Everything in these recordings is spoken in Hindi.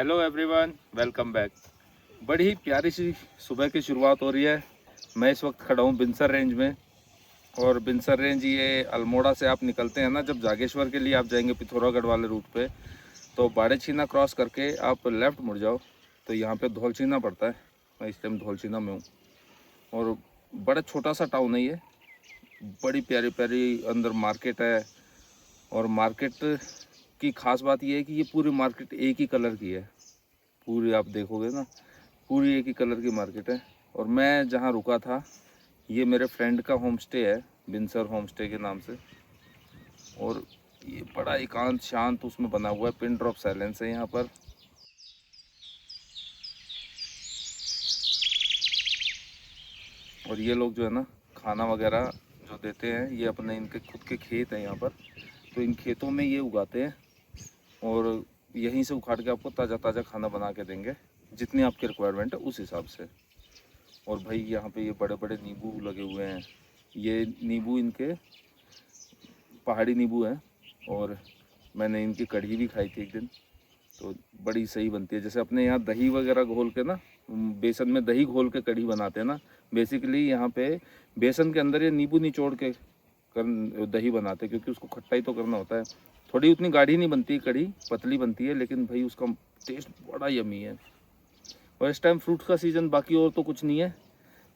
Hello everyone, welcome back. बड़ी ही प्यारी सी सुबह की शुरुआत हो रही है। मैं इस वक्त खड़ा हूँ बिनसर रेंज में। और बिनसर रेंज ये अल्मोड़ा से आप निकलते हैं ना, जब जागेश्वर के लिए आप जाएंगे पिथौरागढ़ वाले रूट पे, तो बाड़ेछीना क्रॉस करके आप लेफ़्ट मुड़ जाओ तो यहाँ पे धौलछीना पड़ता है। मैं इस टाइम धौलछीना में हूँ और बड़ा छोटा सा टाउन है ये। बड़ी प्यारी प्यारी अंदर मार्केट है। और मार्केट की ख़ास बात यह है कि ये पूरी मार्केट एक ही कलर की है। पूरी आप देखोगे ना, पूरी एक ही कलर की मार्केट है। और मैं जहाँ रुका था, ये मेरे फ्रेंड का होम स्टे है, बिनसर होम स्टे के नाम से। और ये बड़ा एकांत शांत उसमें बना हुआ है, पिन ड्रॉप साइलेंस है यहाँ पर। और ये लोग जो है ना, खाना वगैरह जो देते हैं, ये अपने इनके खुद के खेत हैं यहाँ पर, तो इन खेतों में ये उगाते हैं और यहीं से उखाड़ के आपको ताज़ा ताज़ा खाना बना के देंगे, जितनी आपकी रिक्वायरमेंट है उस हिसाब से। और भाई यहाँ पे ये बड़े बड़े नींबू लगे हुए हैं। ये नींबू इनके पहाड़ी नींबू हैं। और मैंने इनकी कढ़ी भी खाई थी एक दिन, तो बड़ी सही बनती है। जैसे अपने यहाँ दही वगैरह घोल के ना, बेसन में दही घोल के कढ़ी बनाते हैं ना, बेसिकली यहाँ पे बेसन के अंदर ये नींबू निचोड़ के दही बनाते हैं, क्योंकि उसको खट्टा ही तो करना होता है। थोड़ी उतनी गाढ़ी नहीं बनती कढ़ी, पतली बनती है, लेकिन भाई उसका टेस्ट बड़ा यमी है। और इस टाइम फ्रूट का सीज़न, बाकी और तो कुछ नहीं है।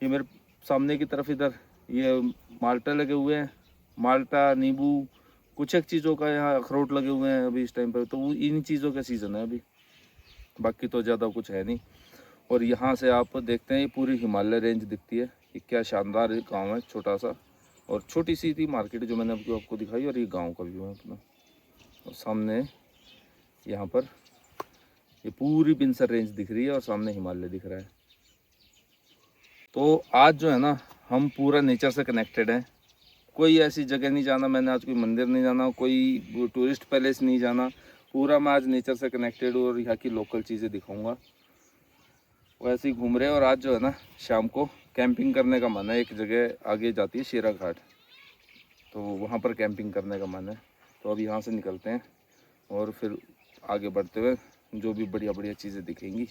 ये मेरे सामने की तरफ इधर ये माल्टा लगे हुए हैं, माल्टा, नींबू, कुछ एक चीज़ों का यहाँ अखरोट लगे हुए हैं अभी इस टाइम पर। तो वो इन चीज़ों का सीज़न है अभी, बाकी तो ज़्यादा कुछ है नहीं। और यहाँ से आप देखते हैं ये पूरी हिमालय रेंज दिखती है। ये क्या शानदार गांव है, छोटा सा। और छोटी सी थी मार्केट जो मैंने आपको दिखाई, और ये गांव का व्यू है अपना। और सामने यहाँ पर ये पूरी बिनसर रेंज दिख रही है और सामने हिमालय दिख रहा है। तो आज जो है ना, हम पूरा नेचर से कनेक्टेड हैं। कोई ऐसी जगह नहीं जाना मैंने आज, कोई मंदिर नहीं जाना, कोई टूरिस्ट पैलेस नहीं जाना। पूरा मैं आज नेचर से कनेक्टेड हूँ और यहाँ की लोकल चीज़ें दिखाऊंगा। वैसे ही घूम रहे हैं। और आज जो है ना, शाम को कैंपिंग करने का मन है। एक जगह आगे जाती है शेरा घाट, तो वहाँ पर कैंपिंग करने का मन है। तो अब यहाँ से निकलते हैं और फिर आगे बढ़ते हुए जो भी बढ़िया बढ़िया चीज़ें दिखेंगी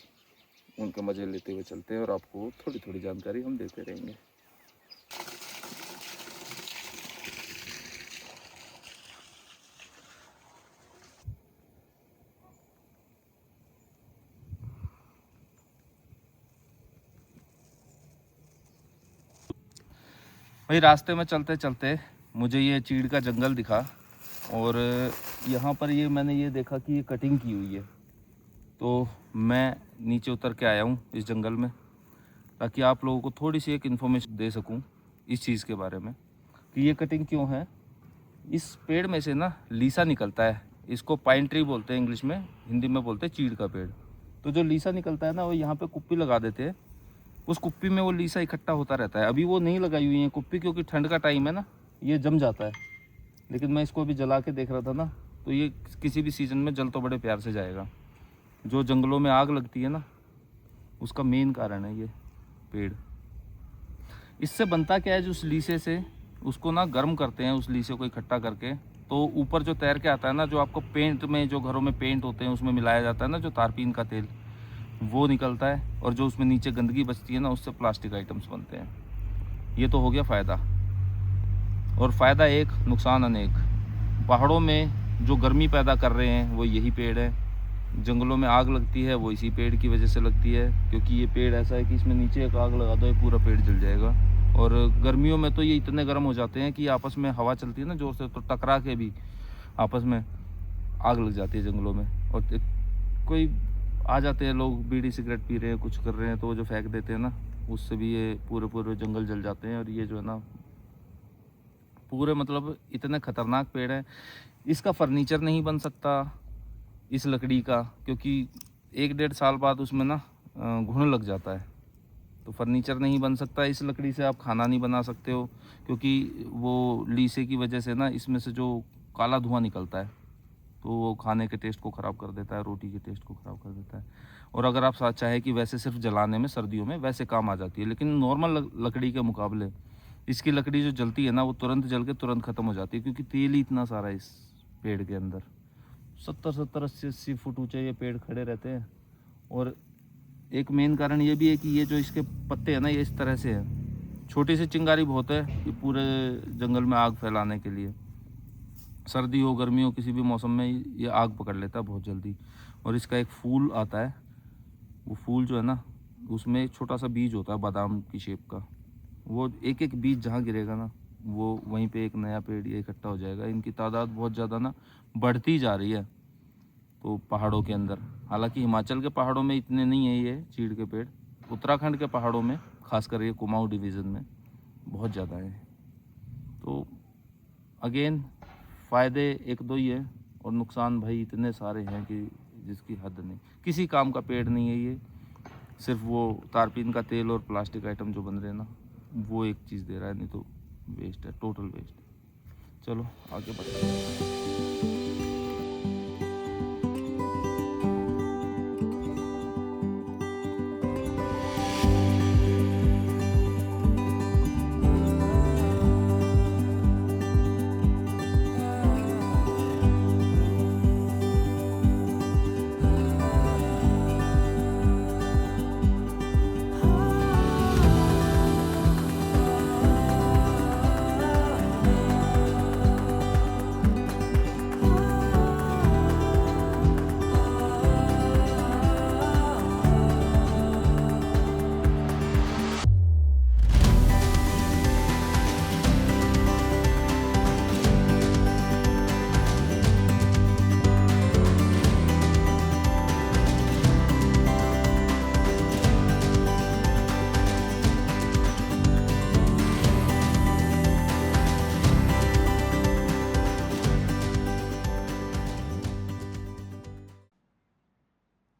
उनके मज़े लेते हुए चलते हैं, और आपको थोड़ी थोड़ी जानकारी हम देते रहेंगे। भाई रास्ते में चलते चलते मुझे ये चीड़ का जंगल दिखा, और यहाँ पर ये मैंने ये देखा कि ये कटिंग की हुई है। तो मैं नीचे उतर के आया हूँ इस जंगल में, ताकि आप लोगों को थोड़ी सी एक इन्फॉर्मेशन दे सकूँ इस चीज़ के बारे में कि ये कटिंग क्यों है। इस पेड़ में से ना लीसा निकलता है। इसको पाइन ट्री बोलते हैं इंग्लिश में, हिंदी में बोलते हैं चीड़ का पेड़। तो जो लीसा निकलता है ना, वो यहाँ पे कुप्पी लगा देते हैं। उस कुप्पी में वो लीसा इकट्ठा होता रहता है। अभी वो नहीं लगाई हुई है कुप्पी, क्योंकि ठंड का टाइम है ना, ये जम जाता है। लेकिन मैं इसको अभी जला के देख रहा था ना, तो ये किसी भी सीज़न में जल तो बड़े प्यार से जाएगा। जो जंगलों में आग लगती है ना, उसका मेन कारण है ये पेड़। इससे बनता क्या है, जो उस लीसे से उसको ना गर्म करते हैं, उस लीसे को इकट्ठा करके, तो ऊपर जो तैर के आता है ना, जो आपको पेंट में, जो घरों में पेंट होते हैं उसमें मिलाया जाता है ना, जो तारपीन का तेल, वो निकलता है। और जो उसमें नीचे गंदगी बचती है ना, उससे प्लास्टिक आइटम्स बनते हैं। ये तो हो गया फ़ायदा। और फ़ायदा एक, नुकसान अनेक। पहाड़ों में जो गर्मी पैदा कर रहे हैं वो यही पेड़ है। जंगलों में आग लगती है वो इसी पेड़ की वजह से लगती है, क्योंकि ये पेड़ ऐसा है कि इसमें नीचे एक आग लगा दो, ये पूरा पेड़ जल जाएगा। और गर्मियों में तो ये इतने गर्म हो जाते हैं कि आपस में हवा चलती है ना जोर से, तो टकरा के भी आपस में आग लग जाती है जंगलों में। और कोई आ जाते हैं लोग, बीड़ी सिगरेट पी रहे हैं, कुछ कर रहे हैं, तो वो जो फेंक देते हैं ना, उससे भी ये पूरे पूरे जंगल जल जाते हैं। और ये जो है ना, पूरे मतलब इतने ख़तरनाक पेड़ है। इसका फर्नीचर नहीं बन सकता इस लकड़ी का, क्योंकि 1-1.5 साल बाद उसमें ना घुन लग जाता है। तो फर्नीचर नहीं बन सकता इस लकड़ी से। आप खाना नहीं बना सकते हो, क्योंकि वो लीसे की वजह से ना इसमें से जो काला धुआं निकलता है, तो वो खाने के टेस्ट को ख़राब कर देता है, रोटी के टेस्ट को ख़राब कर देता है। और अगर आप चाहे कि वैसे सिर्फ जलाने में सर्दियों में वैसे काम आ जाती है, लेकिन नॉर्मल लकड़ी के मुकाबले इसकी लकड़ी जो जलती है ना, वो तुरंत जल के तुरंत ख़त्म हो जाती है, क्योंकि तेल ही इतना सारा है इस पेड़ के अंदर। 70-70, 80-80 फुट ऊंचे ये पेड़ खड़े रहते हैं, और एक मेन कारण ये भी है कि ये जो इसके पत्ते हैं ना, ये इस तरह से हैं। छोटी सी चिंगारी बहुत है कि पूरे जंगल में आग फैलाने के लिए। सर्दी हो गर्मी हो किसी भी मौसम में ये आग पकड़ लेता है बहुत जल्दी। और इसका एक फूल आता है, वो फूल जो है ना, उसमें एक छोटा सा बीज होता है बादाम की शेप का। वो एक एक बीज जहाँ गिरेगा ना, वो वहीं पे एक नया पेड़ ये इकट्ठा हो जाएगा। इनकी तादाद बहुत ज़्यादा ना बढ़ती जा रही है तो पहाड़ों के अंदर। हालांकि हिमाचल के पहाड़ों में इतने नहीं है ये चीड़ के पेड़, उत्तराखंड के पहाड़ों में खासकर ये कुमाऊं डिवीज़न में बहुत ज़्यादा है। तो अगेन फ़ायदे एक दो ही हैं और नुकसान भाई इतने सारे हैं कि जिसकी हद नहीं। किसी काम का पेड़ नहीं है ये, सिर्फ वो तारपीन का तेल और प्लास्टिक आइटम जो बन रहे हैं ना, वो एक चीज़ दे रहा है, नहीं तो वेस्ट है, टोटल वेस्ट है। चलो आगे बढ़ते हैं।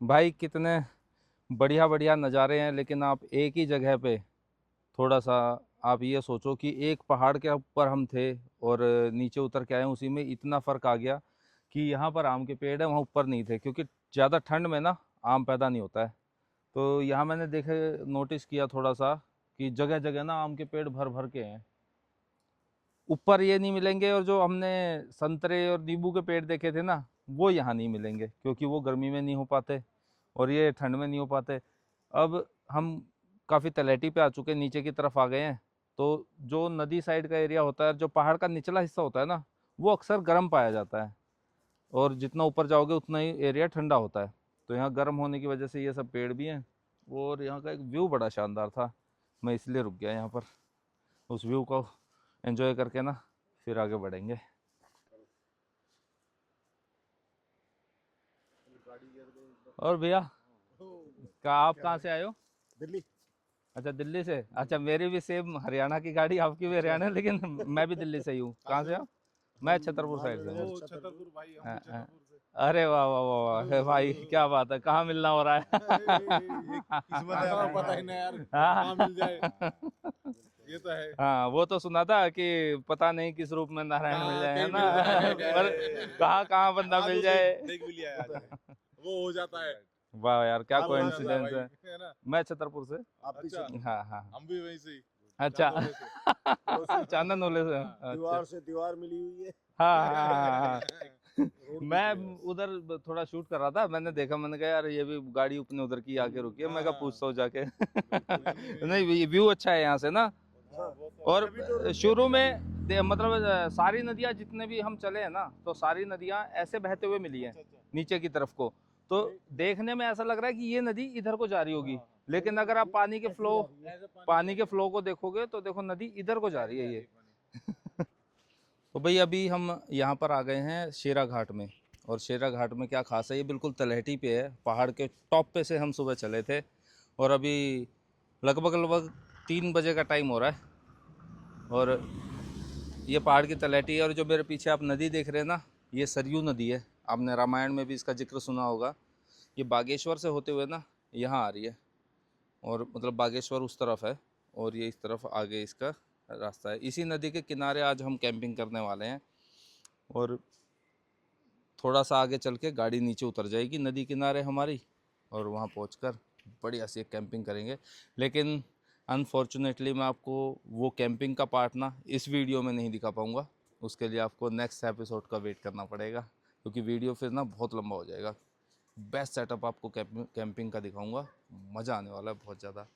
भाई कितने बढ़िया बढ़िया नज़ारे हैं, लेकिन आप एक ही जगह पे थोड़ा सा आप ये सोचो कि एक पहाड़ के ऊपर हम थे और नीचे उतर के आए, उसी में इतना फ़र्क आ गया कि यहाँ पर आम के पेड़ है, वहाँ ऊपर नहीं थे, क्योंकि ज़्यादा ठंड में ना आम पैदा नहीं होता है। तो यहाँ मैंने देखे नोटिस किया थोड़ा सा कि जगह जगह ना आम के पेड़ भर भर के हैं, ऊपर ये नहीं मिलेंगे। और जो हमने संतरे और नींबू के पेड़ देखे थे ना, वो यहाँ नहीं मिलेंगे, क्योंकि वो गर्मी में नहीं हो पाते और ये ठंड में नहीं हो पाते। अब हम काफ़ी तलहटी पे आ चुके हैं, नीचे की तरफ आ गए हैं। तो जो नदी साइड का एरिया होता है, जो पहाड़ का निचला हिस्सा होता है ना, वो अक्सर गर्म पाया जाता है और जितना ऊपर जाओगे उतना ही एरिया ठंडा होता है। तो यहाँ गर्म होने की वजह से ये सब पेड़ भी हैं और यहाँ का एक व्यू बड़ा शानदार था, मैं इसलिए रुक गया यहाँ पर। उस व्यू को एंजॉय करके ना फिर आगे बढ़ेंगे। और भैया आप कहाँ से आए हो? दिल्ली। अच्छा दिल्ली से। अच्छा मेरी भी सेम हरियाणा की गाड़ी, आपकी भी हरियाणा, लेकिन मैं भी दिल्ली से ही हूँ। कहाँ से हो? मैं छतरपुर साइड से हूँ। छतरपुर भाई, हम हाँ, भी हाँ। छतरपुर से। अरे वाह वाह वाह वाह भाई, क्या बात है, कहाँ मिलना हो रहा है। ये किस्मत है, आपको पता ही ना यार कहाँ मिल जाए। ये तो है। हाँ वो तो सुना था कि पता नहीं किस रूप में नारायण मिल जाए, है कहीं ना। मिल जाए। पर कहाँ कहाँ बंदा आज मिल उसे जाए। देख भी लिया है आज। वो हो जाता है। वाह यार क्या वो हो जाता कोइंसिडेंस भाई, है। है ना। मैं छतरपुर से। आप भी अच्छा। हाँ हाँ। हम भी वहीं से ही। अच्छा चांदोले से। चांदन वाले से। हाँ। अच्छा। दीवार से दीवार मिली हुई है। हाँ हाँ हाँ हाँ। रोड मैं दिख रही है। उधर थोड़ा शूट कर रहा था, मैंने देखा, मैंने कहा यार ये भी गाड़ी अपने उधर की आके रुकी है, मैं कहा पूछता हूँ जाके। नहीं व्यू अच्छा है यहाँ से ना। और शुरू में मतलब सारी नदियाँ जितने भी हम चले हैं ना, तो सारी नदियाँ ऐसे बहते हुए मिली हैं नीचे की तरफ को। तो देखने में ऐसा लग रहा है कि ये नदी इधर को जा रही होगी, लेकिन अगर आप पानी के फ्लो को देखोगे तो देखो नदी इधर को जा रही है ये। तो भाई अभी हम यहाँ पर आ गए हैं शेरा घाट में। और शेरा घाट में क्या खास है, ये बिल्कुल तलहटी पे है, पहाड़ के टॉप पे से हम सुबह चले थे और अभी लगभग लगभग 3 बजे का टाइम हो रहा है। और ये पहाड़ की तलहटी है और जो मेरे पीछे आप नदी देख रहे हैं ना, ये सरयू नदी है। आपने रामायण में भी इसका जिक्र सुना होगा। ये बागेश्वर से होते हुए ना यहाँ आ रही है, और मतलब बागेश्वर उस तरफ है और ये इस तरफ आगे इसका रास्ता है। इसी नदी के किनारे आज हम कैंपिंग करने वाले हैं और थोड़ा सा आगे चल के गाड़ी नीचे उतर जाएगी नदी किनारे हमारी, और वहाँ पहुँचकर बढ़िया सी कैंपिंग करेंगे। लेकिन अनफॉर्चुनेटली मैं आपको वो कैंपिंग का पार्ट ना इस वीडियो में नहीं दिखा पाऊँगा। उसके लिए आपको नेक्स्ट एपिसोड का वेट करना पड़ेगा, क्योंकि वीडियो फिर ना बहुत लंबा हो जाएगा। बेस्ट सेटअप आपको कैंपिंग का दिखाऊंगा, मज़ा आने वाला है बहुत ज़्यादा।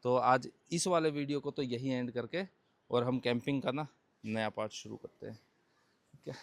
तो आज इस वाले वीडियो को तो यही एंड करके और हम कैंपिंग का ना नया पार्ट शुरू करते हैं, ठीक है।